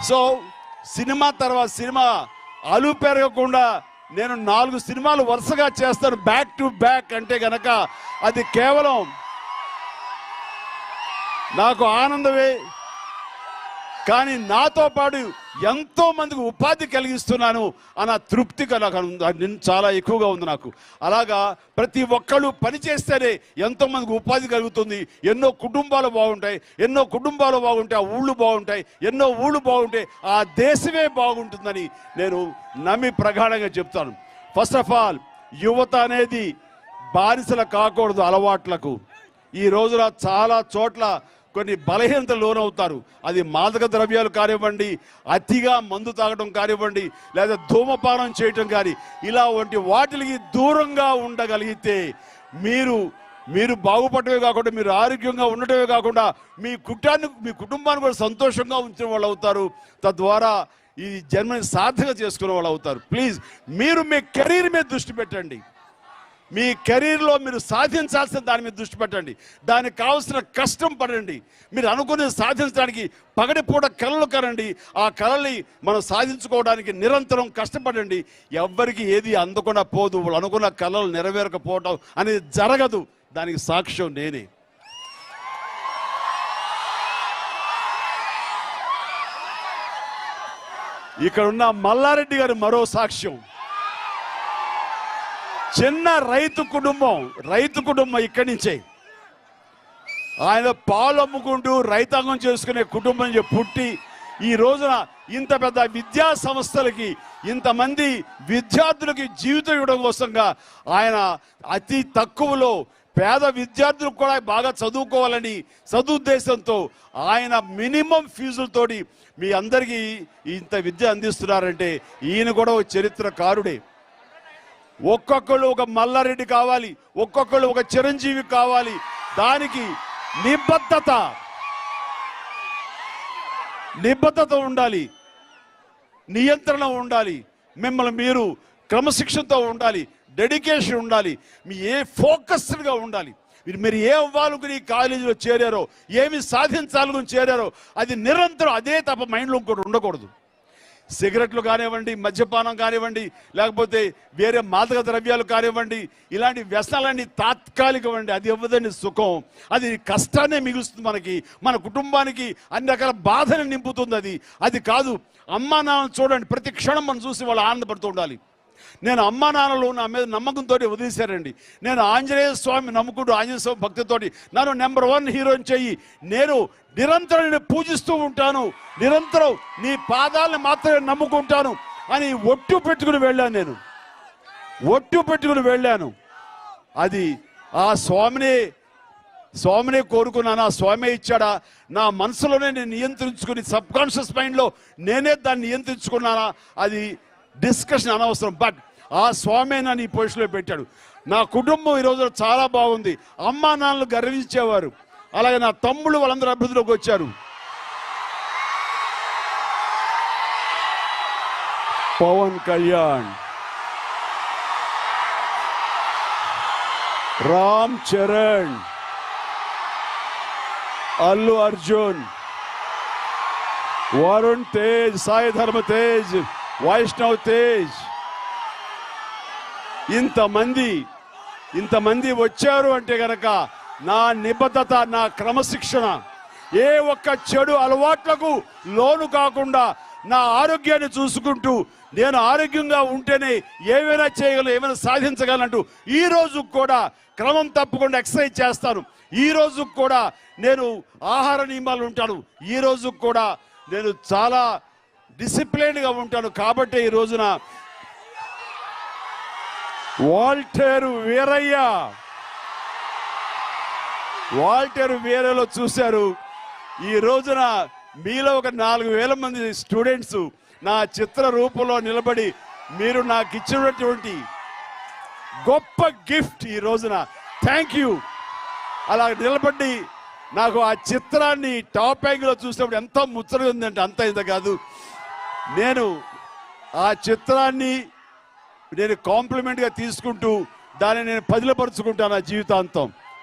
So cinema తర్వాత cinema అలు పెరగకుండా నేను 4 సినిమాలు వరుసగా చేస్తాను బ్యాక్ టు బ్యాక్ అంటే గనక అది కేవలం నాకు ఆనందమే, కానీ నాతో పాటు ఎంతో మందికి ఉపాధి కలిగిస్తున్నాను అన్న తృప్తి నాకు చాలా ఎక్కువగా ఉంది నాకు. అలాగా ప్రతి ఒక్కళ్ళు పని చేస్తేనే ఎంతో మందికి ఉపాధి కలుగుతుంది, ఎన్నో కుటుంబాలు బాగుంటాయి, ఎన్నో కుటుంబాలు బాగుంటే ఆ ఊళ్ళు బాగుంటాయి, ఎన్నో ఊళ్ళు బాగుంటే ఆ దేశమే బాగుంటుందని నేను నమ్మి ప్రగాఢంగా చెప్తాను. ఫస్ట్ ఆఫ్ ఆల్ యువత అనేది బానిసలు కాకూడదు అలవాట్లకు. ఈ రోజున చాలా చోట్ల కొన్ని బలహీనతలు లోనవుతారు. అది మాదక ద్రవ్యాలు కానివ్వండి, అతిగా మందు తాగడం కానివ్వండి, లేదా ధూమపానం చేయటం కానీ, ఇలా వంటి వాటికి దూరంగా ఉండగలిగితే మీరు బాగుపడటమే కాకుండా, మీరు ఆరోగ్యంగా ఉండటమే కాకుండా మీ కుటుంబాన్ని కూడా సంతోషంగా ఉంచిన వాళ్ళు అవుతారు. తద్వారా ఈ జన్మని సార్థక చేసుకునే వాళ్ళు అవుతారు. ప్లీజ్ మీరు మీ కెరీర్ మీద దృష్టి పెట్టండి. మీ కెరీర్లో మీరు సాధించాల్సిన దాని మీద దృష్టి పెట్టండి. దానికి కావాల్సిన కష్టం పడండి. మీరు అనుకునేది సాధించడానికి పగటిపూట కళలు కనండి. ఆ కళల్ని మనం సాధించుకోవడానికి నిరంతరం కష్టపడండి. ఎవ్వరికి ఏది అందకుండా పోదు. వాళ్ళు అనుకున్న కళలు నెరవేరకపోవడం అనేది జరగదు. దానికి సాక్ష్యం నేనే. ఇక్కడ ఉన్న మల్లారెడ్డి గారు మరో సాక్ష్యం. చిన్న రైతు కుటుంబం ఇక్కడి నుంచే. ఆయన పాలు అమ్ముకుంటూ రైతాంగం చేసుకునే కుటుంబం పుట్టి ఈ రోజున ఇంత పెద్ద విద్యా సంస్థలకి ఇంతమంది విద్యార్థులకి జీవితం ఇవ్వడం కోసంగా ఆయన అతి తక్కువలో పేద విద్యార్థులకు కూడా బాగా చదువుకోవాలని సదుద్దేశంతో ఆయన మినిమం ఫీజులతోటి మీ అందరికీ ఇంత విద్య అందిస్తున్నారంటే ఈయన కూడా ఒక చరిత్రకారుడే. ఒక్కొక్కళ్ళు ఒక మల్లారెడ్డి కావాలి, ఒక్కొక్కళ్ళు ఒక చిరంజీవి కావాలి. దానికి నిబద్ధత ఉండాలి, నియంత్రణ ఉండాలి, మిమ్మల్ని మీరు క్రమశిక్షణతో ఉండాలి, డెడికేషన్ ఉండాలి, మీ ఫోకస్డ్గా ఉండాలి. మీరు ఏ అవ్వాలనుకుని కాలేజీలో చేరారో, ఏమి సాధించాలనుకుని చేరారో అది నిరంతరం అదే తప్ప మైండ్లో ఇంకోటి ఉండకూడదు. సిగరెట్లు కానివ్వండి, మద్యపానం కానివ్వండి, లేకపోతే వేరే మాదక ద్రవ్యాలు కానివ్వండి, ఇలాంటి వ్యసనాలన్నీ తాత్కాలికమండి. అది ఇవ్వదని సుఖం, అది కష్టాన్నే మిగులుస్తుంది మనకి, మన కుటుంబానికి అన్ని రకాల బాధని నింపుతుంది. అది కాదు. అమ్మా నాన్న చూడండి, ప్రతి క్షణం మనం చూసి వాళ్ళు ఆనందపడుతూ ఉండాలి. నేను అమ్మా నాన్నలు నా మీద నమ్మకంతో వదిలేశారండి. నేను ఆంజనేయ స్వామి నమ్ముకుంటూ, ఆంజనేయ స్వామి భక్తితోటి నన్ను నెంబర్ 1 హీరోని చెయ్యి, నేను నిరంతరం నేను పూజిస్తూ ఉంటాను, నిరంతరం నీ పాదాలను మాత్రమే నమ్ముకుంటాను అని ఒట్టు పెట్టుకుని వెళ్ళాను. అది ఆ స్వామినే కోరుకున్నాను. ఆ స్వామి ఇచ్చాడా? నా మనసులోనే నేను నియంత్రించుకుని, సబ్ కాన్షియస్ మైండ్లో నేనే దాన్ని నియంత్రించుకున్నానా? అది డిస్కషన్ అనవసరం. బట్ ఆ స్వామి నన్ను ఈ పొజిషన్లో పెట్టాడు. నా కుటుంబం ఈ రోజు చాలా బాగుంది. అమ్మా నాన్నలు గర్వించేవారు. అలాగే నా తమ్ముళ్ళు వాళ్ళందరూ అభివృద్ధిలోకి వచ్చారు. పవన్ కళ్యాణ్, రామ్ చరణ్, అల్లు అర్జున్, వరుణ్ తేజ్, సాయి ధర్మ తేజ్, వైష్ణవ్ తేజ్, ఇంతమంది వచ్చారు అంటే గనక నా నిబద్ధత, నా క్రమశిక్షణ, ఏ ఒక్క చెడు అలవాట్లకు లోను కాకుండా నా ఆరోగ్యాన్ని చూసుకుంటూ నేను ఆరోగ్యంగా ఉంటేనే ఏమైనా చేయగలను, ఏమైనా సాధించగలంటూ ఈ రోజు కూడా క్రమం తప్పకుండా ఎక్సర్సైజ్ చేస్తాను. ఈ రోజు కూడా నేను ఆహార నియమాలు ఉంటాను. ఈ రోజు కూడా నేను చాలా డిసిప్లైన్గా ఉంటాను. కాబట్టి ఈ రోజున వాల్టేరు వీరయ్యలో చూశారు. ఈ రోజున మీలో ఒక 4,000 మంది స్టూడెంట్స్ నా చిత్ర రూపంలో నిలబడి మీరు నాకు ఇచ్చినటువంటి గొప్ప గిఫ్ట్ ఈ రోజున. Thank you. అలా నిలబడి నాకు ఆ చిత్రాన్ని టాప్ యాంగిల్లో చూసినప్పుడు ఎంత ముచ్చటగా ఉందంటే అంత ఇంత కాదు. నేను ఆ చిత్రాన్ని కాంప్లిమెంట్గా తీసుకుంటూ దాన్ని నేను పదిలపరుచుకుంటాను నా జీవితాంతం.